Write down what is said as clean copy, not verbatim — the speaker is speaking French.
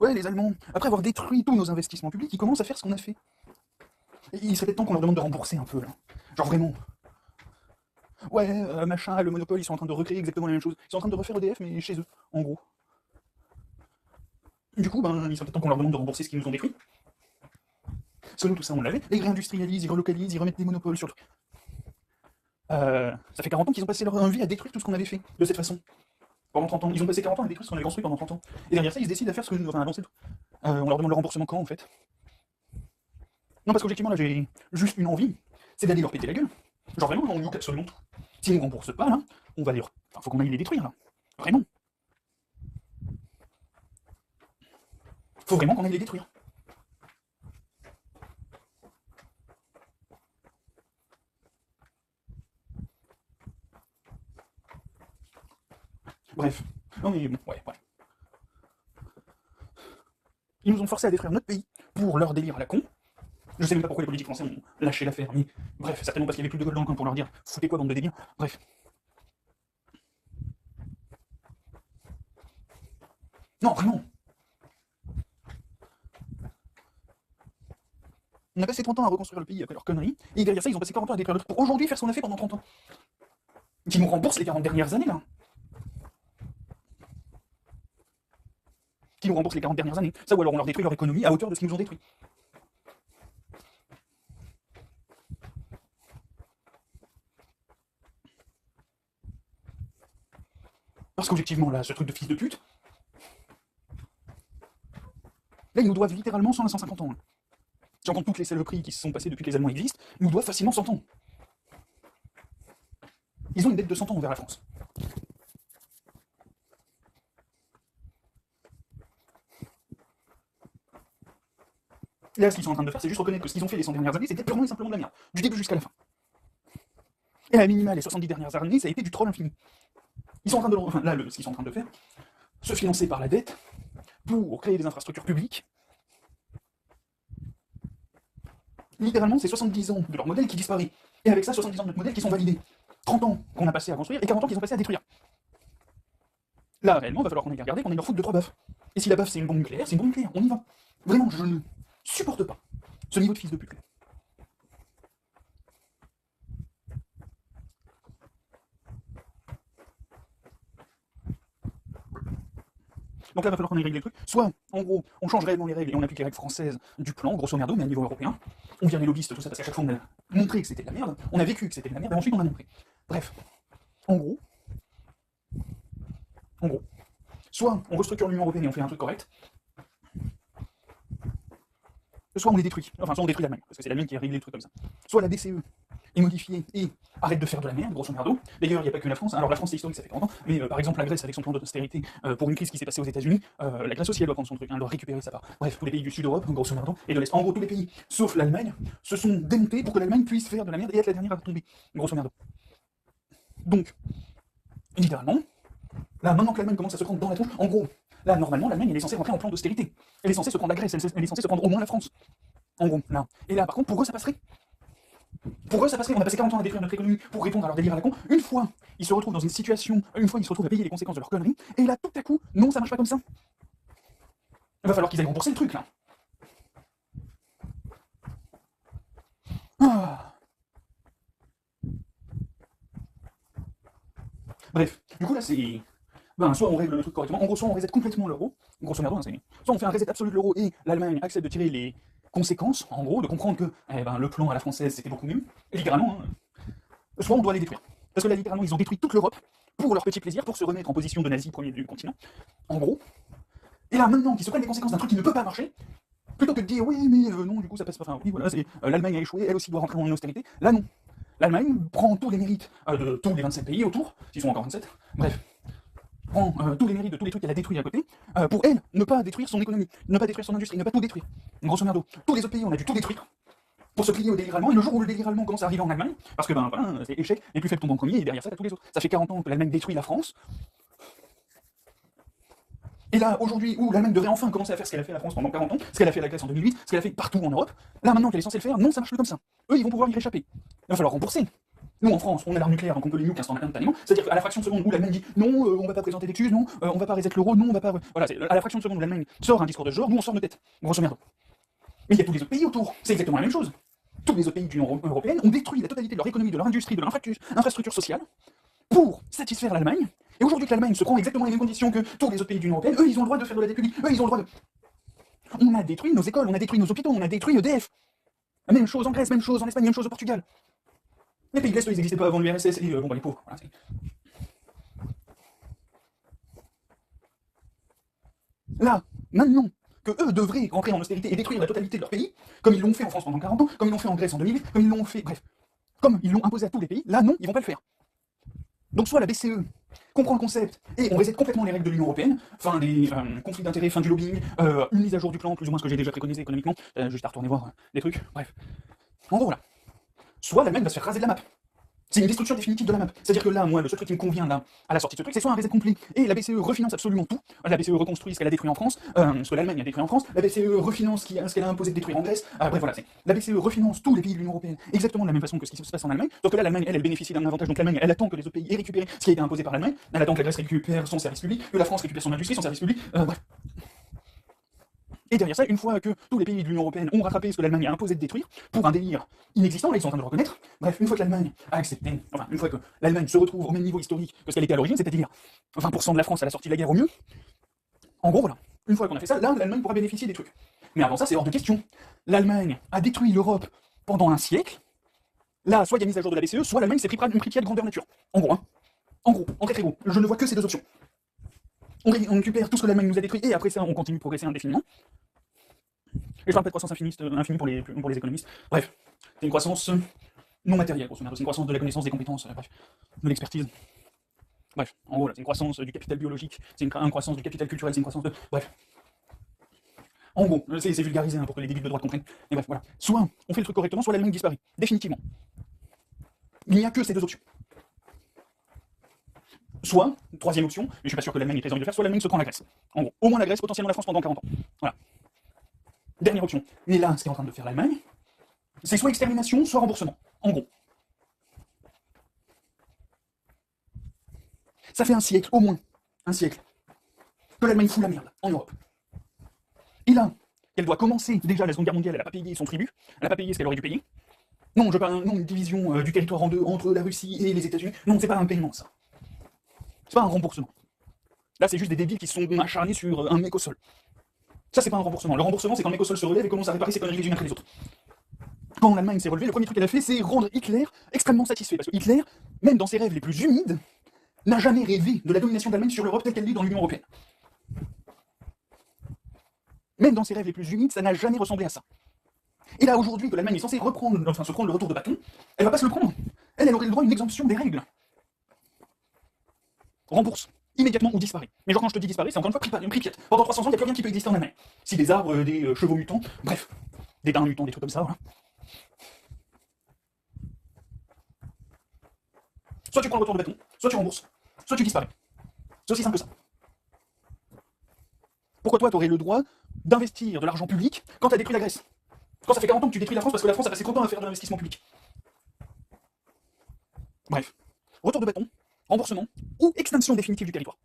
Ouais, les Allemands, après avoir détruit tous nos investissements publics, ils commencent à faire ce qu'on a fait. Et il serait peut-être temps qu'on leur demande de rembourser un peu, là. Genre vraiment. Ouais, machin, le monopole, ils sont en train de recréer exactement la même chose. Ils sont en train de refaire EDF, mais chez eux, en gros. Du coup, ben, il serait peut-être temps qu'on leur demande de rembourser ce qu'ils nous ont détruit. Parce que nous, tout ça, on l'avait. Et ils réindustrialisent, ils relocalisent, ils remettent des monopoles sur le truc. Ça fait 40 ans qu'ils ont passé leur vie à détruire tout ce qu'on avait fait, de cette façon. Pendant 30 ans. Ils ont passé 40 ans à détruire ce qu'on avait construit pendant 30 ans. Et derrière ça, ils se décident à faire ce que nous, enfin, avancer tout. On leur demande le remboursement quand, en fait? Non, parce qu'objectivement, là, j'ai juste une envie, c'est d'aller leur péter la gueule. Genre vraiment, on nique absolument tout. S'ils ne nous remboursent pas, là, on va les... Enfin, faut qu'on aille les détruire, là. Vraiment. Faut vraiment qu'on aille les détruire. Bref. Non mais bon, ouais. Ils nous ont forcé à détruire notre pays pour leur délire à la con. Je sais même pas pourquoi les politiques français ont lâché l'affaire, mais bref, certainement parce qu'il y avait plus de Gaulle dans le camp pour leur dire foutez quoi bande de délire. Bref. Non, vraiment. On a passé 30 ans à reconstruire le pays après leurs conneries, et derrière ça, ils ont passé 40 ans à détruire le truc pour aujourd'hui faire ce qu'on a fait pendant 30 ans. Qui nous remboursent les 40 dernières années, là. Qui nous remboursent les 40 dernières années. Ça, ou alors on leur détruit leur économie à hauteur de ce qu'ils nous ont détruit. Parce qu'objectivement, là, ce truc de fils de pute, là, ils nous doivent littéralement 100 à 150 ans. Hein. Si on compte toutes les saloperies qui se sont passées depuis que les Allemands existent, ils nous doivent facilement 100 ans. Ils ont une dette de 100 ans envers la France. Et là, ce qu'ils sont en train de faire, c'est juste reconnaître que ce qu'ils ont fait les 100 dernières années, c'était purement et simplement de la merde. Du début jusqu'à la fin. Et à la minimale, les 70 dernières années, ça a été du troll infini. Ils sont en train de... Enfin, là, ce qu'ils sont en train de faire, se financer par la dette pour créer des infrastructures publiques. Littéralement, c'est 70 ans de leur modèle qui disparaît. Et avec ça, 70 ans de notre modèle qui sont validés. 30 ans qu'on a passé à construire et 40 ans qu'ils ont passé à détruire. Là, réellement, il va falloir qu'on aille regarder qu'on aille leur foutre 2-3 baffes. Et si la baffe c'est une bombe nucléaire, c'est une bombe nucléaire, on y va. Vraiment, je ne supporte pas ce niveau de fils de pute. Donc là, il va falloir qu'on aille régler le truc. Soit, en gros, on change réellement les règles et on applique les règles françaises du plan, grosso merdo, mais à niveau européen. On vire les lobbyistes, tout ça, parce qu'à chaque fois on a montré que c'était de la merde, on a vécu que c'était de la merde, et ensuite on a montré. Bref, en gros, soit on restructure l'Union Européenne et on fait un truc correct, soit on les détruit. Enfin, soit on détruit l'Allemagne, parce que c'est l'Allemagne qui a réglé le truc comme ça. Soit la DCE est modifiée et arrête de faire de la merde, grosso merdo. D'ailleurs, il n'y a pas que la France. Alors la France, c'est historique, ça fait 40 ans. Mais par exemple, la Grèce, avec son plan d'austérité pour une crise qui s'est passée aux États-Unis, la Grèce aussi, elle doit prendre son truc, elle doit récupérer sa part. Bref, tous les pays du Sud-Europe, grosso merdo, et de l'Est. En gros, tous les pays, sauf l'Allemagne, se sont démontés pour que l'Allemagne puisse faire de la merde et être la dernière à tomber, grosso merdo. Donc, littéralement, là, maintenant que l'Allemagne commence à se prendre dans la tronche, en gros, là, normalement, l'Allemagne, elle est censée rentrer en plan d'austérité. Elle est censée se prendre la Grèce, elle est censée se prendre au moins la France. En gros, là. Et là, par contre, pour eux, ça passerait. Pour eux, ça passerait. On a passé 40 ans à détruire notre économie pour répondre à leur délire à la con. Une fois, ils se retrouvent dans une situation, une fois, ils se retrouvent à payer les conséquences de leur connerie. Et là, tout à coup, non, ça marche pas comme ça. Il va falloir qu'ils aillent rembourser le truc, là. Ah. Bref, du coup, là, c'est... Ben, soit on règle le truc correctement, en gros, soit on reset complètement l'euro, grosso merdo, hein, soit on fait un reset absolu de l'euro et l'Allemagne accepte de tirer les conséquences, en gros, de comprendre que le plan à la française c'était beaucoup mieux, et littéralement, hein, soit on doit les détruire. Parce que là, littéralement, ils ont détruit toute l'Europe pour leur petit plaisir, pour se remettre en position de nazi premier du continent, en gros. Et là, maintenant qu'ils se prennent les conséquences d'un truc qui ne peut pas marcher, plutôt que de dire oui, mais non, du coup ça passe pas, enfin oui, voilà, l'Allemagne a échoué, elle aussi doit rentrer en austérité, là non. L'Allemagne prend tous les mérites de tous les 27 pays autour, s'ils sont encore 27, bref, prend tous les mérites de tous les trucs qu'elle a détruits à côté, pour elle, ne pas détruire son économie, ne pas détruire son industrie, ne pas tout détruire. Grosso merdo, tous les autres pays, on a dû tout détruire pour se plier au délire allemand, et le jour où le délire allemand commence à arriver en Allemagne, parce que voilà, c'est échec, les plus faibles tombent en premier, et derrière ça, t'as tous les autres. Ça fait 40 ans que l'Allemagne détruit la France, et là, aujourd'hui, où l'Allemagne devrait enfin commencer à faire ce qu'elle a fait à la France pendant 40 ans, ce qu'elle a fait à la Grèce en 2008, ce qu'elle a fait partout en Europe, là maintenant qu'elle est censée le faire, non, ça marche plus comme ça. Eux, ils vont pouvoir y réchapper. Il va falloir rembourser. Nous, en France, on a l'arme nucléaire, donc on peut les nuke instantanément. C'est-à-dire qu'à la fraction de seconde où l'Allemagne dit non, on va pas présenter d'excuses, non, on va pas reset l'euro, non, on va pas. Voilà, à la fraction de seconde où l'Allemagne sort un discours de ce genre, nous on sort de tête, grosso merdo. Mais il y a tous les autres pays autour, c'est exactement la même chose. Tous les autres pays de l'Union européenne ont détruit la totalité de leur économie, de leur industrie, de leur infrastructure sociale pour satisfaire l'Allemagne. Et aujourd'hui que l'Allemagne se prend exactement les mêmes conditions que tous les autres pays de l'Union européenne, eux ils ont le droit de faire de la dette publique, eux ils ont le droit de. On a détruit nos écoles, on a détruit nos hôpitaux, on a détruit EDF. Même chose en Grèce, même chose en Espagne, même chose au Portugal. Les pays de l'Est, ils n'existaient pas avant l'URSS, et bon, bah, les pauvres, voilà, là, maintenant, que eux devraient rentrer en austérité et détruire la totalité de leur pays, comme ils l'ont fait en France pendant 40 ans, comme ils l'ont fait en Grèce en 2008, comme ils l'ont fait, bref, comme ils l'ont imposé à tous les pays, là, non, ils vont pas le faire. Donc soit la BCE comprend le concept et on reset complètement les règles de l'Union européenne, fin des conflits d'intérêts, fin du lobbying, une mise à jour du plan, plus ou moins ce que j'ai déjà préconisé économiquement, juste à retourner voir des trucs, bref. En gros, voilà. Soit l'Allemagne va se faire raser de la map. C'est une destruction définitive de la map. C'est-à-dire que là, moi, le seul truc qui me convient là, à la sortie de ce truc, c'est soit un reset complet, et la BCE refinance absolument tout. La BCE reconstruit ce qu'elle a détruit en France, ce que l'Allemagne a détruit en France, la BCE refinance ce qu'elle a imposé de détruire en Grèce, bref voilà, la BCE refinance tous les pays de l'Union Européenne, exactement de la même façon que ce qui se passe en Allemagne, sauf que là, l'Allemagne, elle bénéficie d'un avantage, donc l'Allemagne, elle attend que les autres pays aient récupéré ce qui a été imposé par l'Allemagne, elle attend que la Grèce récupère son service public, que la France récupère son industrie, son service public, bref. Et derrière ça, une fois que tous les pays de l'Union européenne ont rattrapé ce que l'Allemagne a imposé de détruire, pour un délire inexistant, là ils sont en train de le reconnaître, bref, une fois que l'Allemagne a accepté, enfin, une fois que l'Allemagne se retrouve au même niveau historique que ce qu'elle était à l'origine, c'est-à-dire 20% de la France à la sortie de la guerre au mieux, en gros voilà, une fois qu'on a fait ça, là l'Allemagne pourra bénéficier des trucs. Mais avant ça, c'est hors de question. L'Allemagne a détruit l'Europe pendant un siècle, là, soit il y a mise à jour de la BCE, soit l'Allemagne s'est pris une Pripyat grandeur nature. En gros, hein. En gros, en très très gros, je ne vois que ces deux options. On récupère tout ce que l'Allemagne nous a détruit, et après ça, on continue de progresser indéfiniment. Et je parle pas de croissance infinie pour les économistes. Bref, c'est une croissance non matérielle, grosso modo. C'est une croissance de la connaissance, des compétences, bref, de l'expertise. Bref, en gros, là, c'est une croissance du capital biologique, c'est une croissance du capital culturel, c'est une croissance de. Bref. En gros, c'est vulgarisé hein, pour que les débiles de droite comprennent. Mais bref, voilà. Soit on fait le truc correctement, soit l'Allemagne disparaît. Définitivement. Il n'y a que ces deux options. Soit, troisième option, mais je suis pas sûr que l'Allemagne ait très envie de le faire, soit l'Allemagne se prend la Grèce. En gros, au moins la Grèce, potentiellement la France pendant 40 ans. Voilà. Dernière option. Mais là, ce qu'est en train de faire l'Allemagne, c'est soit extermination, soit remboursement. En gros. Ça fait un siècle, au moins, un siècle, que l'Allemagne fout la merde en Europe. Et là, elle doit commencer, déjà la Seconde Guerre mondiale, elle n'a pas payé son tribut, elle n'a pas payé ce qu'elle aurait dû payer. Non, je parle non, une division du territoire en deux entre la Russie et les États-Unis. Non, c'est pas un paiement, ça. C'est pas un remboursement. Là, c'est juste des débiles qui se sont acharnés sur un mec au sol. Ça, c'est pas un remboursement. Le remboursement, c'est quand le mec au sol se relève et commence à réparer ses conneries les unes après les autres. Quand l'Allemagne s'est relevée, le premier truc qu'elle a fait, c'est rendre Hitler extrêmement satisfait. Parce que Hitler, même dans ses rêves les plus humides, n'a jamais rêvé de la domination de l'Allemagne sur l'Europe telle qu'elle l'est dans l'Union européenne. Même dans ses rêves les plus humides, ça n'a jamais ressemblé à ça. Et là, aujourd'hui, que l'Allemagne est censée se prendre le retour de bâton, elle va pas se le prendre. Elle aurait le droit à une exemption des règles. Rembourse. Immédiatement ou disparaît. Mais genre quand je te dis disparaît, c'est encore une fois une Pripyat. Pendant 300 ans, il n'y a plus rien qui peut exister en Allemagne. Si des arbres, des chevaux mutants, bref, des daims mutants, des trucs comme ça, voilà. Soit tu prends le retour de bâton, soit tu rembourses, soit tu disparais. C'est aussi simple que ça. Pourquoi toi, tu aurais le droit d'investir de l'argent public quand tu as détruit la Grèce? Quand ça fait 40 ans que tu détruis la France parce que la France a passé trop de temps à faire de l'investissement public. Bref, retour de bâton, remboursement ou extinction définitive du territoire.